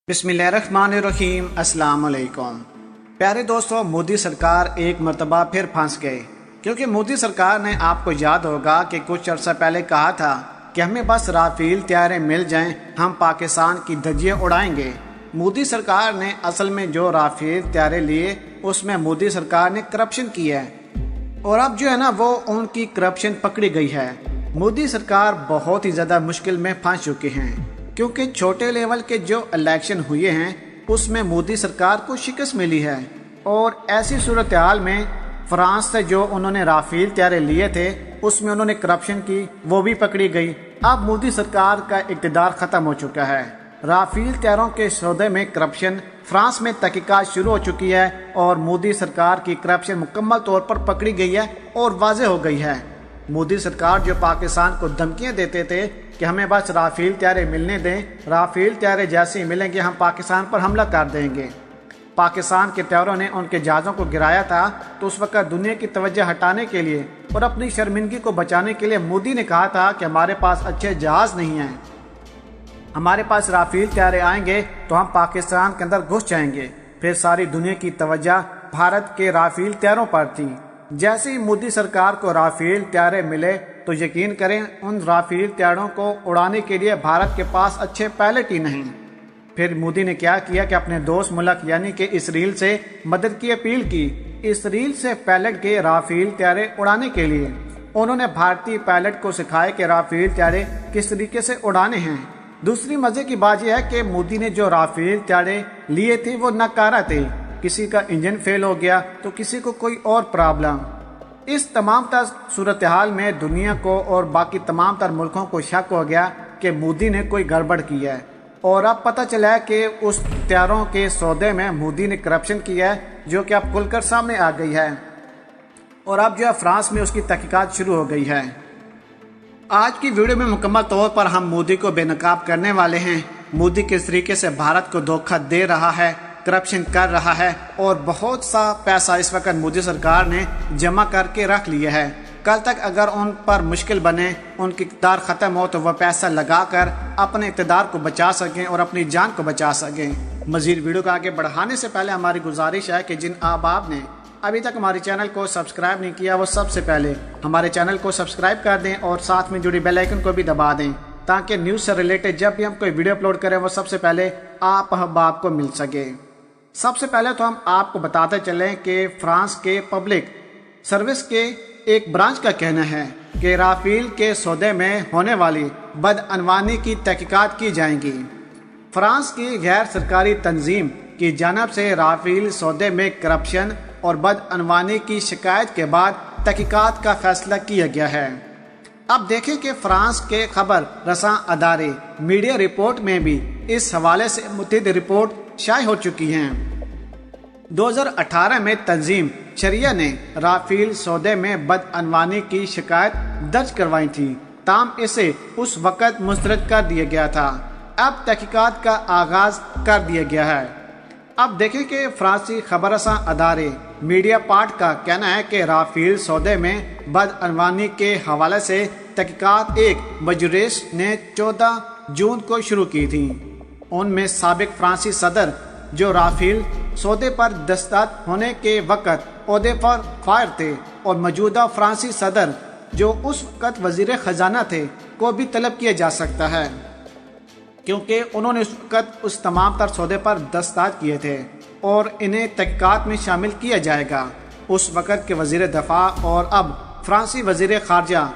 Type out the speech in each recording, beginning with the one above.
बिस्मिल्लाहिर्रहमानिर्रहीम। अस्सलाम वालेकुम। प्यारे दोस्तों, मोदी सरकार एक मरतबा फिर फंस गए, क्योंकि मोदी सरकार ने, आपको याद होगा कि कुछ अर्सा पहले कहा था कि हमें बस राफेल तैयारे मिल जाएं, हम पाकिस्तान की धज्जियां उड़ाएंगे। मोदी सरकार ने असल में जो राफेल तैयारे लिए उसमें मोदी सरकार ने करप्शन की है, और अब जो है ना वो उनकी करप्शन पकड़ी गई है। मोदी सरकार बहुत ही ज़्यादा मुश्किल में फंस चुके हैं, क्योंकि छोटे लेवल के जो इलेक्शन हुए हैं उसमें मोदी सरकार को शिकस्त मिली है, और ऐसी सूरत हाल में फ्रांस से जो उन्होंने राफेल तैयारे लिए थे उसमें उन्होंने करप्शन की, वो भी पकड़ी गई। अब मोदी सरकार का इक़्तिदार ख़त्म हो चुका है। राफेल तैयारों के सौदे में करप्शन, फ्रांस में तहकीकात शुरू हो चुकी है, और मोदी सरकार की करप्शन मुकम्मल तौर पर पकड़ी गई है और वाज़े हो गई है। मोदी सरकार जो पाकिस्तान को धमकियां देते थे कि हमें बस राफेल तैयारे मिलने दें, राफेल तैयारे जैसे ही मिलेंगे हम पाकिस्तान पर हमला कर देंगे। पाकिस्तान के तैयारों ने उनके जहाज़ों को गिराया था, तो उस वक्त दुनिया की तवज्जो हटाने के लिए और अपनी शर्मिंदगी को बचाने के लिए मोदी ने कहा था कि हमारे पास अच्छे जहाज़ नहीं हैं, हमारे पास राफेल तैयारे आएंगे तो हम पाकिस्तान के अंदर घुस जाएंगे। फिर सारी दुनिया की तवज्जो भारत के राफेल तैयारों पर थी। जैसे ही मोदी सरकार को राफेल तैयारे मिले तो यकीन करें उन राफेल तैयारों को उड़ाने के लिए भारत के पास अच्छे पायलट ही नहीं। फिर मोदी ने क्या किया कि अपने दोस्त मुल्क यानी कि इसराइल से मदद की अपील की। इसराइल से पायलट के राफेल तैयारे उड़ाने के लिए उन्होंने भारतीय पायलट को सिखाया कि राफेल तैयारे किस तरीके से उड़ाने हैं। दूसरी मजे की बात यह है कि मोदी ने जो राफेल तैयारे लिए थे वो नाकारा थे, किसी का इंजन फेल हो गया तो किसी को कोई और प्रॉब्लम। इस तमाम तर सूरत हाल में दुनिया को और बाकी तमाम तर मुल्कों को शक हो गया कि मोदी ने कोई गड़बड़ की है, और अब पता चला है कि उस तैयारों के सौदे में मोदी ने करप्शन किया है, जो कि अब खुलकर सामने आ गई है, और अब जो है फ्रांस में उसकी तहकीकात शुरू हो गई है। आज की वीडियो में मुकम्मल तौर पर हम मोदी को बेनकाब करने वाले हैं। मोदी किस तरीके से भारत को धोखा दे रहा है, करप्शन कर रहा है, और बहुत सा पैसा इस वक्त मोदी सरकार ने जमा करके रख लिया है। कल तक अगर उन पर मुश्किल बने, उनकी इक़्तिदार ख़त्म हो, तो वह पैसा लगाकर अपने इक़्तिदार को बचा सकें और अपनी जान को बचा सकें। मज़ीद वीडियो को आगे बढ़ाने से पहले हमारी गुजारिश है कि जिन आप ने अभी तक हमारे चैनल को सब्सक्राइब नहीं किया, वो सबसे पहले हमारे चैनल को सब्सक्राइब कर दें और साथ में जुड़ी बेल आइकन को भी दबा दें, ताकि न्यूज़ से रिलेटेड जब भी हम कोई वीडियो अपलोड करें वो सबसे पहले आप अहबाब को मिल सके। सबसे पहले तो हम आपको बताते चलें कि फ्रांस के पब्लिक सर्विस के एक ब्रांच का कहना है कि राफेल के सौदे में होने वाली बदअनवानी की तहकीकात की जाएंगी। फ्रांस की गैर सरकारी तंजीम की जानब से राफेल सौदे में करप्शन और बदअनवानी की शिकायत के बाद तहकीकात का फैसला किया गया है। अब देखें कि फ्रांस के खबर रसां अदारे मीडिया रिपोर्ट में भी इस हवाले से मुतअद्दिद रिपोर्ट शाये हो चुकी हैं। 2018 में तंजीम शरिया ने राफेल सौदे में बदअनवानी की शिकायत दर्ज करवाई थी, ताम इसे उस वक़्त मुस्तरद कर दिया गया था। अब तहकीकात का आगाज कर दिया गया है। अब देखें कि फ्रांसी खबर रसां अदारे मीडिया पार्ट का कहना है कि राफेल सौदे में बदअनवानी के हवाले से तहकीकात एक मजलिस ने 14 जून को शुरू की थी। उनमें साबिक फ्रांसी सदर जो राफेल सौदे पर दस्तखत होने के वक़्त ओहदे पर फायर थे, और मौजूदा फ्रांसी सदर जो उस वक़्त वज़ीर ख़जाना थे को भी तलब किया जा सकता है, क्योंकि उन्होंने उस वक़्त उस तमाम तर सौदे पर दस्तखत किए थे, और इन्हें तहकीकात में शामिल किया जाएगा। उस वक़्त के वज़ीर दफ़ा और अब फ्रांसी वज़ीर ख़ारजा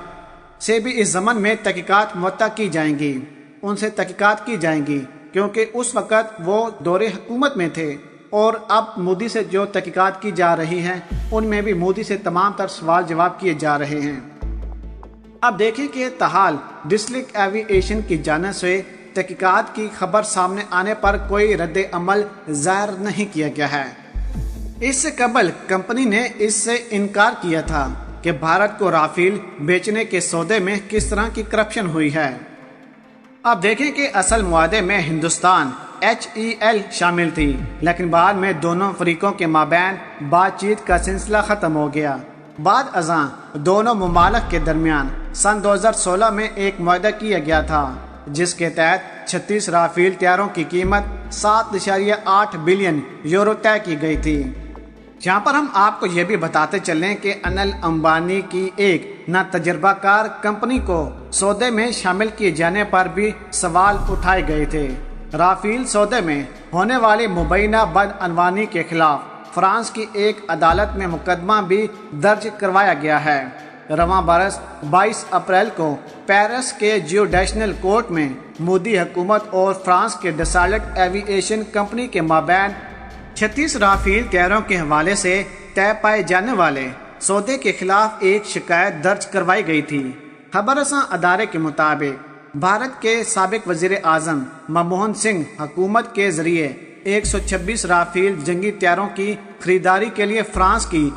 से भी इस ज़मन में तहकीकात मुअत्ता की जाएंगी, उनसे तहकीकात की जाएंगी, क्योंकि उस वक़्त वो दौरे हुकूमत में थे, और अब मोदी से जो तहकीकात की जा रही हैं उनमें भी मोदी से तमाम तर सवाल जवाब किए जा रहे हैं। अब देखें कि ताहाल डिस्ट्रिक्ट एविएशन की जानिब से तहकीकात की खबर सामने आने पर कोई रद्द अमल ज़ाहिर नहीं किया गया है। इससे कबल कंपनी ने इससे इनकार किया था कि भारत को राफेल बेचने के सौदे में किस तरह की करप्शन हुई है। अब देखें कि असल मुआदे में हिंदुस्तान HEL शामिल थी, लेकिन बाद में दोनों फरीकों के माबैन बातचीत का सिलसिला ख़त्म हो गया। बाद अज़ां दोनों ममालिक के दरमियान सन 2016 में एक मुआहदा किया गया था, جس کے تحت 36 رافیل طیاروں کی قیمت 7.8 بلین یورو طے کی گئی تھی۔ جہاں پر ہم آپ کو یہ بھی بتاتے چلیں کہ انل امبانی کی ایک نا تجربہ کار کمپنی کو سودے میں شامل کیے جانے پر بھی سوال اٹھائے گئے تھے۔ رافیل سودے میں ہونے والی مبینہ بدعنوانی کے خلاف فرانس کی ایک عدالت میں مقدمہ بھی درج کروایا گیا ہے۔ رواں برس 22 اپریل کو پیرس کے جیوڈیشنل کورٹ میں مودی حکومت اور فرانس کے ڈسالٹ ایوی ایشن کمپنی کے مابین 36 رافیل طیاروں کے حوالے سے طے پائے جانے والے سودے کے خلاف ایک شکایت درج کروائی گئی تھی۔ خبر رساں ادارے کے مطابق بھارت کے سابق وزیر اعظم منموہن سنگھ حکومت کے ذریعے 126 رافیل جنگی طیاروں کی خریداری کے لیے فرانس کی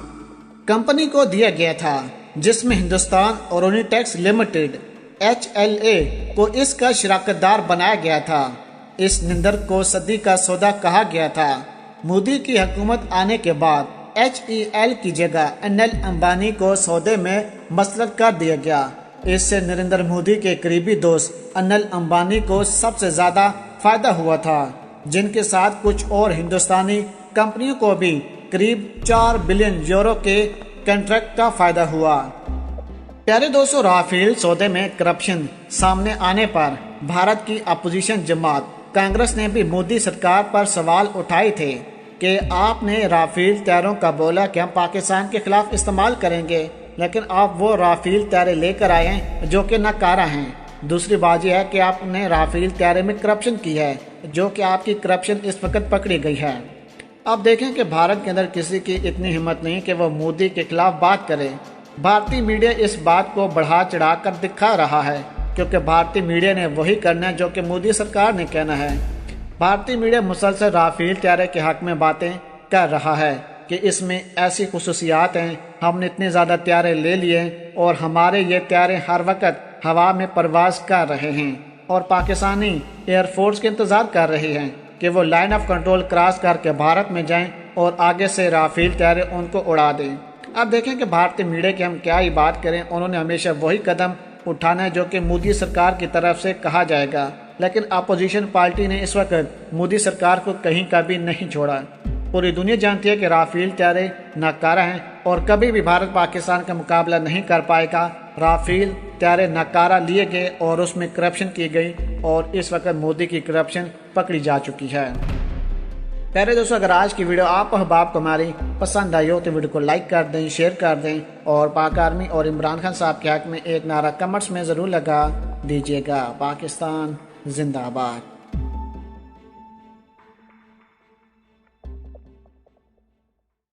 کمپنی کو دیا گیا تھا، جس میں ہندوستان اور اورونیٹیکس لمیٹڈ HLA کو اس کا شراکت دار بنایا گیا تھا۔ اس نندر کو صدی کا سودا کہا گیا تھا۔ مودی کی حکومت آنے کے بعد HEL کی جگہ انل امبانی کو سودے میں مسلط کر دیا گیا۔ اس سے نریندر مودی کے قریبی دوست انل امبانی کو سب سے زیادہ فائدہ ہوا تھا، جن کے ساتھ کچھ اور ہندوستانی کمپنیوں کو بھی قریب 4 بلین یورو کے کنٹریکٹ کا فائدہ ہوا۔ پیارے دوستو، رافیل سودے میں کرپشن سامنے آنے پر بھارت کی اپوزیشن جماعت کانگریس نے بھی مودی سرکار پر سوال اٹھائے تھے کہ آپ نے رافیل طیاروں کا بولا کہ ہم پاکستان کے خلاف استعمال کریں گے، لیکن آپ وہ رافیل طیارے لے کر آئے ہیں جو کہ ناکارہ ہیں۔ دوسری بات یہ ہے کہ آپ نے رافیل طیارے میں کرپشن کی ہے، جو کہ آپ کی کرپشن اس وقت پکڑی گئی ہے۔ اب دیکھیں کہ بھارت کے اندر کسی کی اتنی ہمت نہیں کہ وہ مودی کے خلاف بات کرے۔ بھارتی میڈیا اس بات کو بڑھا چڑھا کر دکھا رہا ہے، کیونکہ بھارتی میڈیا نے وہی کرنا ہے جو کہ مودی سرکار نے کہنا ہے۔ بھارتی میڈیا مسلسل رافیل طیارے کے حق میں باتیں کر رہا ہے کہ اس میں ایسی خصوصیات ہیں، ہم نے اتنے زیادہ طیارے لے لیے اور ہمارے یہ طیارے ہر وقت ہوا میں پرواز کر رہے ہیں، اور پاکستانی ایئر فورس کے انتظار کر رہی ہیں کہ وہ لائن آف کنٹرول کراس کر کے بھارت میں جائیں اور آگے سے رافیل طیارے ان کو اڑا دیں۔ اب دیکھیں کہ بھارتی میڈیا کی ہم کیا ہی بات کریں، انہوں نے ہمیشہ وہی قدم اٹھانا ہے جو کہ مودی سرکار کی طرف سے کہا جائے گا، لیکن اپوزیشن پارٹی نے اس وقت مودی سرکار کو کہیں کا بھی نہیں چھوڑا۔ پوری دنیا جانتی ہے کہ رافیل طیارے ناکارہ ہیں اور کبھی بھی بھارت پاکستان کا مقابلہ نہیں کر پائے گا۔ رافیل طیارے ناکارہ لیے گئے اور اس میں کرپشن کی گئی، اور اس وقت مودی کی کرپشن پکڑی جا چکی ہے۔ پیارے دوستو، اگر آج کی ویڈیو آپ احباب کو ہماری پسند آئی ہو تو ویڈیو کو لائک کر دیں، شیئر کر دیں، اور پاک آرمی اور عمران خان صاحب کے حق میں ایک نعرہ کمنٹس میں ضرور لگا دیجیے گا۔ پاکستان زندہ باد۔